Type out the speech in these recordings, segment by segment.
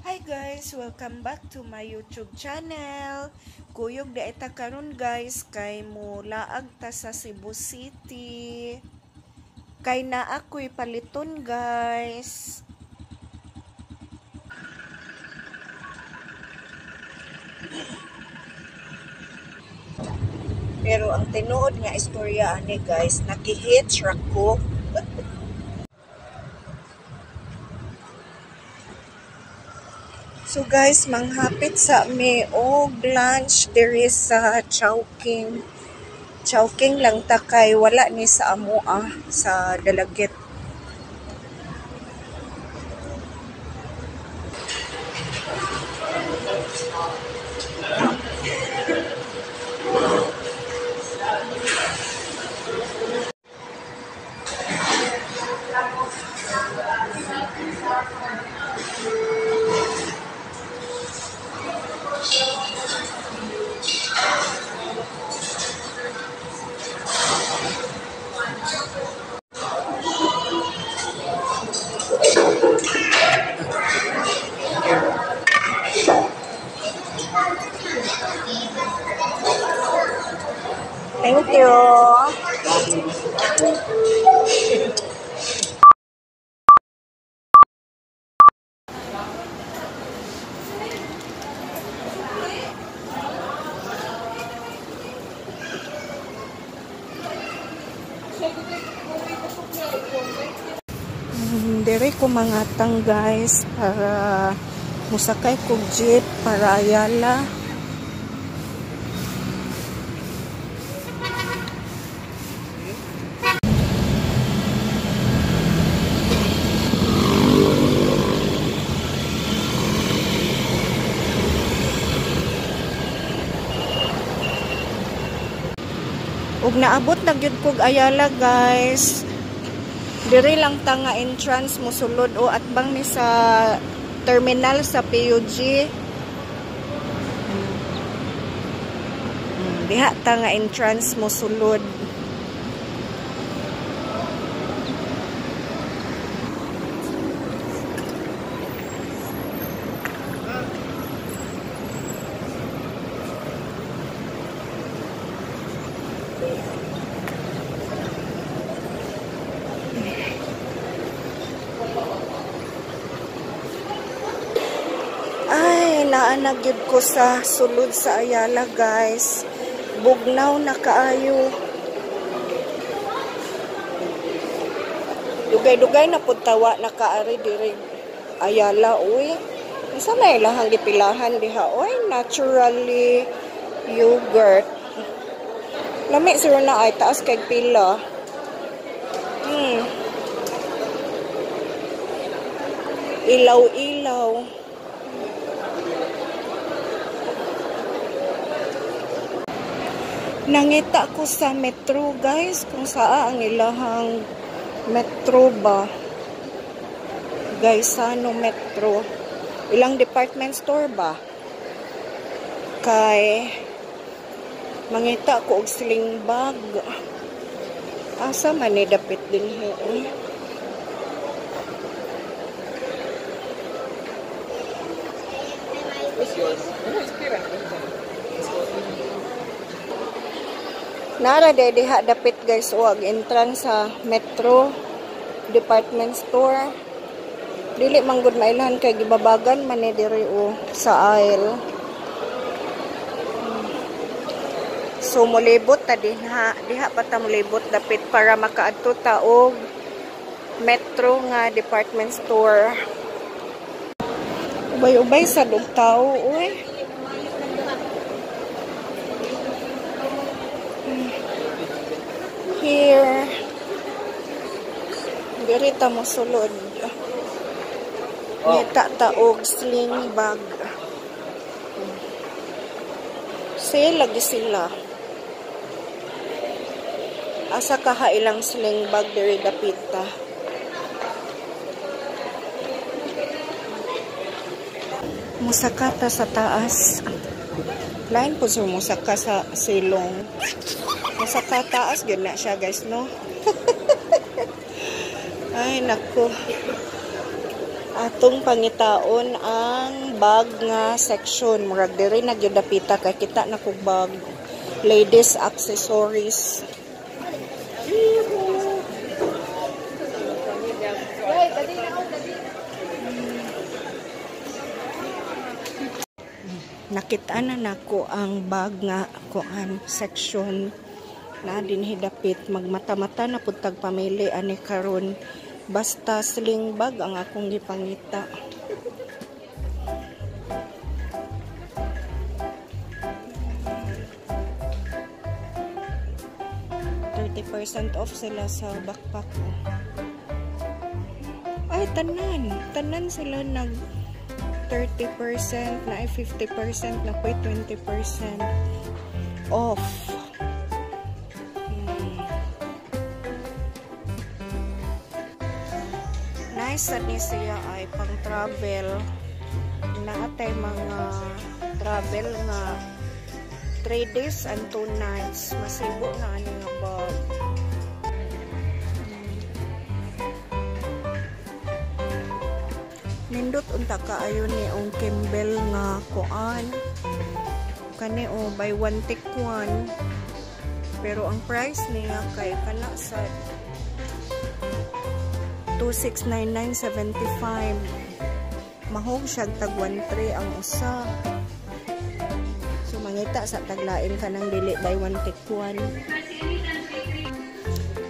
Hi guys, welcome back to my YouTube channel. Kuyog da ita karon guys kay mulaag ta sa Cebu City. Kay na ako'y paliton guys. Pero ang tinuod nga istorya ani guys, naki-hitch ra ko. So guys, manghapit sa me og lunch there is sa Chowking. Chowking lang ta kay wala ni sa amoa sa Dalagit. Thank you. Dire ko mangatang guys para musakay kog jeep para Ayala. Ug naabot na gyud kog Ayala guys. Diri lang ta nga entrance mo sulod o atbang ni sa terminal sa PUG. Diha ta nga entrance mo sulod. Naanag yun ko sa sulod sa Ayala guys. Bugnaw na kaayo. Dugay-dugay na puntawa na kaari diri Ayala uy. Isa may lahang gipilahan diha uy. Naturally yogurt. Lami sir na ay taas kay pila. Ilaw-ilaw. Nangita ko sa metro guys kung saan ang ilahang metro ba guys, ano metro ilang department store ba kay mangita ko og sling bag asa man ni dapit din he Nara diha dapit guys o ag entrance sa metro department store. Dili man gud mailan kay gibabagan man ni diri o sa aisle. So molibot ta diha pa ta molibot dapit para makaadto ta og metro nga department store. Ubay-ubay sa dugtaw uy. Here diri ta mo sulod ngita ta og sling bag lagi sila asa ka ilang sling bag diri dapit ta musaka ta sa taas lain po sir musaka sa silong sa taas gyud na siya guys no. Ay nako. Atong pangitaon ang bag nga section. Murag diri nagyudapita kay kita na kog bag. Ladies accessories. Nakita na nako ang bag nga kuan section na dinhi dapit magmata-mata na pud tag pamili ani karon. Basta sling bag ang akong gipangita. %30 off sila sa backpack ko. Ay, tanan sila nag 30%, na ay 50%, na po 20% off. Nice ni siya ay pang travel. Naatay mga travel nga 3 days and 2 nights. Masibo na ani nga bag. Nindot unta kaayo ni ang Kimbel nga kuan. Kani o buy one take one. Pero ang price niya kay kana sa 2699.75. Mahog siya tag 13 ang usa. So mangita sa taglain ka ng dili buy one take one.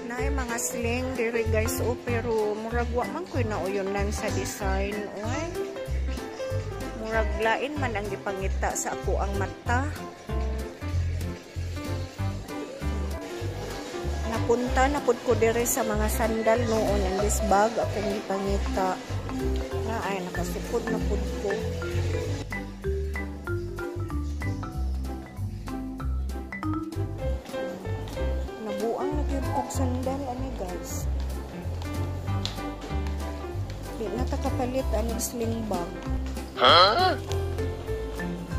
Naay mga sling diri guys o pero murag wa man koy nauyonan sa design oy. Murag lain man ang gipangita sa ako ang mata. Napunta na pud ko dire sa mga sandal noon and this bag akong gipangita. Na ay nakasupod na pud ko. Nabuang na gyud kog sandal ani guys. Di na ta kapalit ani sling bag. Huh?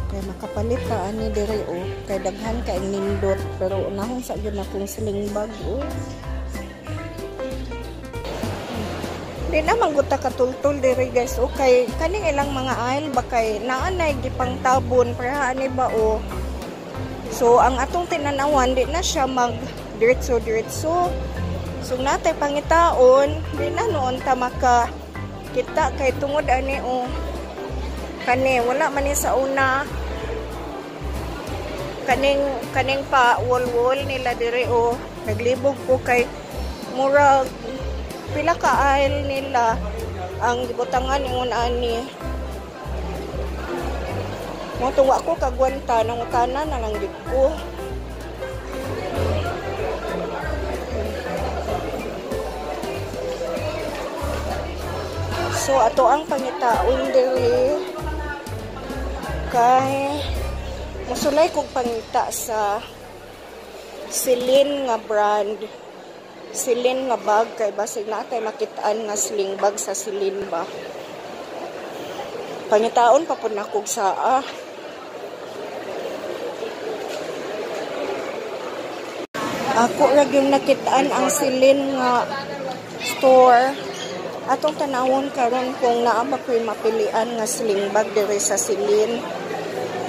Kaya makapalit pa ani dire o kay daghan kay nindot pero unahon sa gyud akong sling bag o. Di na mangguta katultol dire guys o kay kaning ilang mga aisle ba kay naanay gipang tabon para ani ba o. So ang atong tinanawan di na siya mag diretso. So natay pangitaon di na noon ta maka kita kay tungod ani o kani wala man ni sa una kaning pa wall nila dire o naglibog ko kay murag pila ka aisle nila ang gibutangan ingon ani mo tuwa ko kagwanta nang utana na lang gid ko. So ato ang pangitaon diri kay musulay kong pangita sa Celine nga brand. Celine nga bag kay basig na tay makitaan nga sling bag sa Celine ba. Pangitaon pa pud nakog saa. Ako ra gyud nakitaan ang Celine nga store. Atong tanawon karon kung naa ba ko'y mapilian nga sling bag diri sa Celine.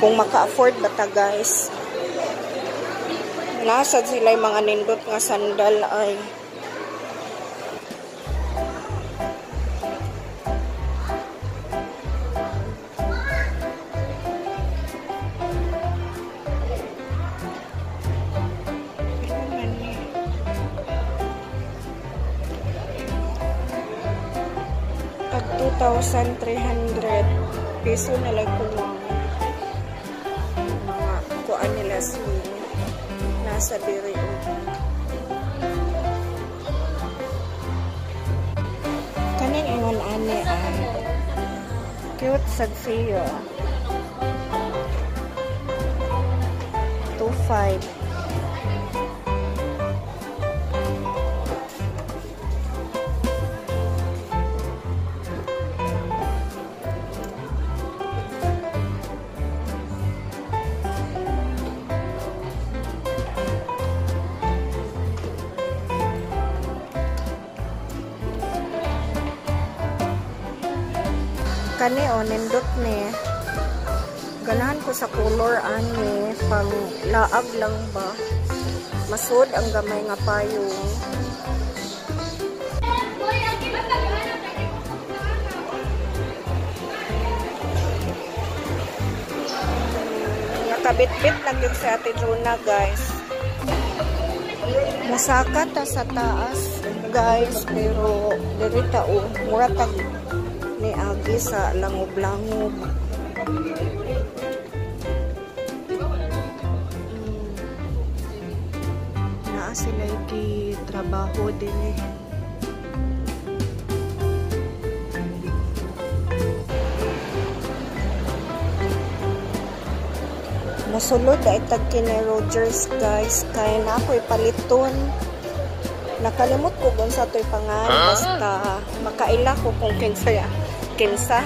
Kung maka-afford ba ta guys. Nasad sila yung mga nindot nga sandal ay. Tag 2,300 peso na lang kung kuan nila sling nasa diri o. Kaning ingon ani ay cute sad siyo. 2,500. Kani o nindot ni. Ganahan ko sa color ani pang laag lang ba. Masud ang gamay nga payong. Nakabit-bit lang yung sa Ate Juna, guys. Masaka ta sa taas, guys, pero dirita o muratag ni agi sa langob-langob. Naa sila di trabaho din eh. Nasulod ay tag kini Rogers, guys, kaya na ako'y paliton. Nakalimot ko kung sa to'y pangalan, basta makaila ko kung kinsa.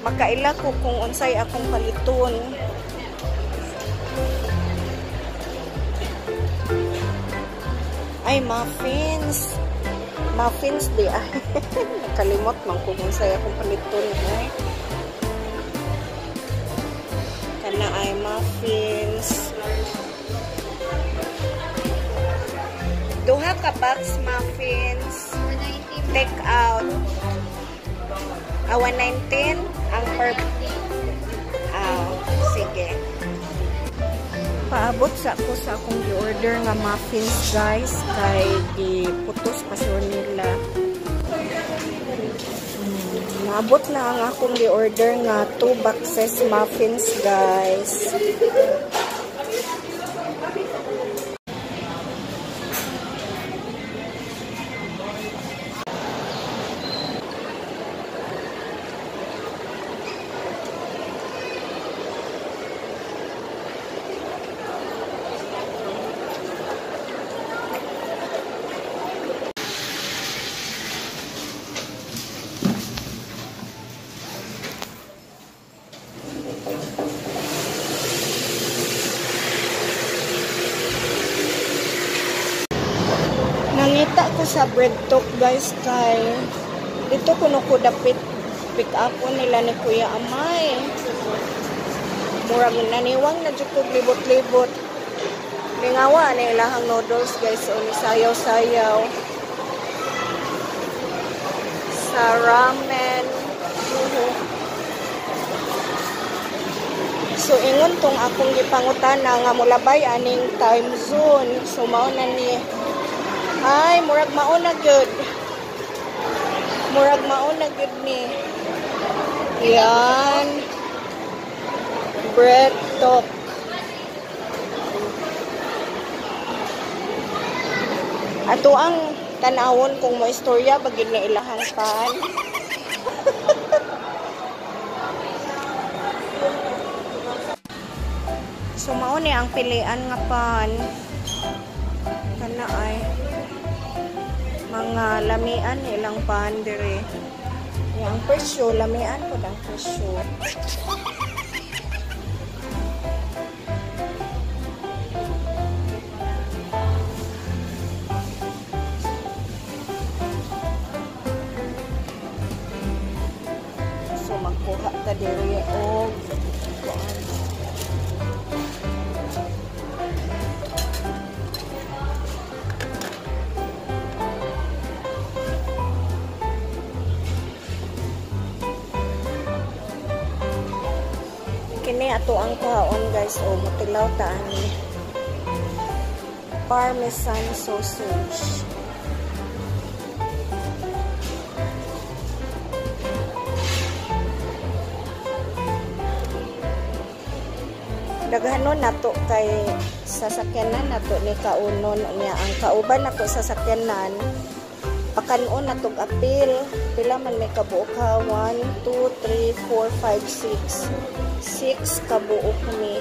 Makaila ko kung unsay akong paliton. Ay, muffins. Muffins di ay. Nakalimot man ko kung unsay akong paliton. Ay. Na ay muffins. Duha ka box muffins. Take out. 119 ang per. Sige. Paabot sa ako sa akong i-order nga muffins, guys, kay giputos pa sila nila. Naabot na ang akong i-order nga 2 boxes muffins, guys. Nangita ko sa bread talk, guys, kay dito kuno ko dapit pick up nila ni Kuya Amay. Murag naniwang na jud ko libot-libot. Lingawa na ilahang noodles, guys, o ni sayaw-sayaw. Sa ramen. So ingon tong akong gipangutana nga mulabay aning time zone. So mao na ni ay, murag mauna good. Murag mauna good ni. Yan. Bread talk. Ato ang tanawon kung mo istorya bagid na ilahang pan. So mao ni ang pilian nga pan. Kana ay mga lamian ilang pan dire. Yang presyo lamian ko dang presyo. So magkuha ta dire og kini ato ang kuhaon, guys, o mutilaw ta ani parmesan sausage. Daghanon nato kay sasakyanan nato ni kaunon niya ang kauban nato sa sasakyanan pakanon nato apil pila man may kabuok ha 1 2 3 4 5 6 kabuok ni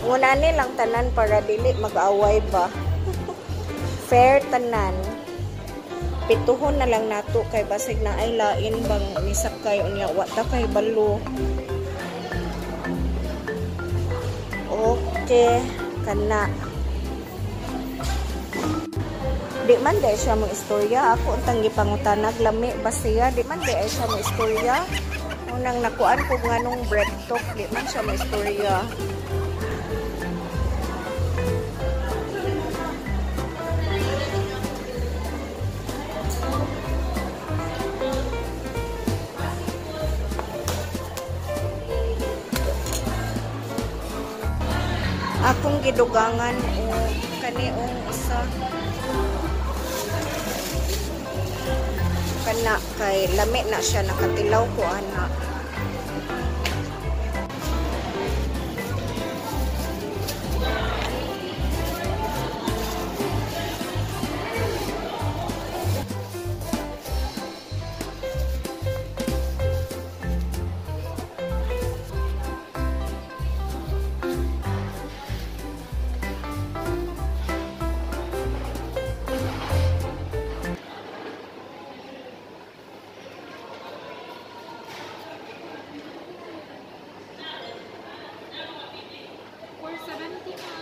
ngunani lang tanan para dili mag-away ba. Fair tanan pituhon na lang nato kay basig na ay lain bang nisakay unya wa ta kay balo. Okay kana Di man di siya mo istorya. Ako ang tanggi pangutanag. Lami ba siya? Di man di siya mo istorya. Unang nakuan ko nga nung bread talk. Di man siya mo istorya. Akong gidugangan o kaniong isa kana kay lami na siya nakatilaw ko ana. For 70